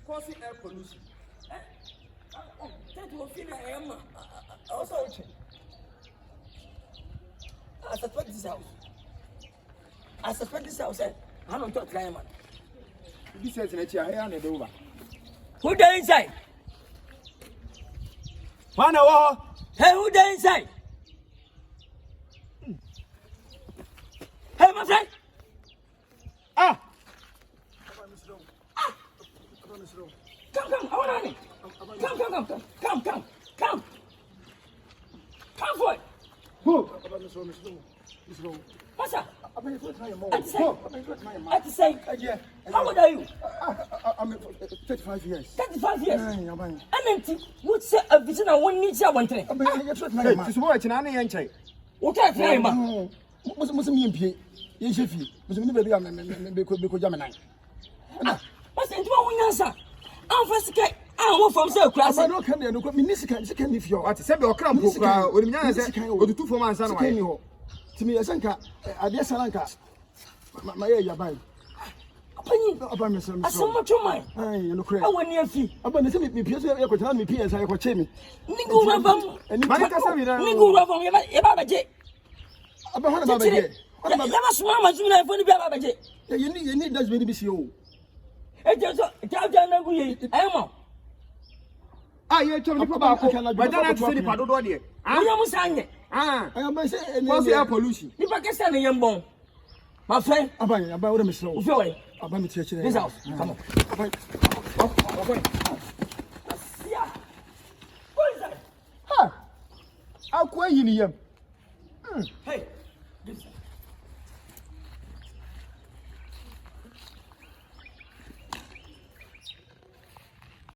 Causing air pollution. That will feel also. I suspect this house. I'm not talking about This says in a chair, I am over. who there inside? Man, oh, Hey, who there inside? Hey, my friend. ah, Come, I want to Come for it. who? What's up? I'm At the same. How old are you? I'm 35 years. 35 years. I'm And would say a visitor one needs one thing. It's watching an inch. What can I tell you? Must me impede. Yes, if you was a baby, I'm Gemini. What's into one answer? I'm first. I want from so class. I don't come there. Look at me. This can if you're at 7 o'clock. With the 2 for months. To me, a sanka, I guess Salanka. My area by. Upon me, some much of mine. I look crazy. I want your fee. Upon the same piece, I could tell me, P.S. I could check me. Nigo Ravam, Nigo Ravam, Yababaje. About Babaje. Never swam as soon as for the Babaje. You need that really be you. It is a Jajan, Emma. Ah, you're talking about but then I'm saying, I don't know. I am saying, I am saying, what's the air pollution? If I can stand a young bone, my friend, about them slow. About me, this house. Come on. Yeah. What is that? Ha! I'll quit you. Hey,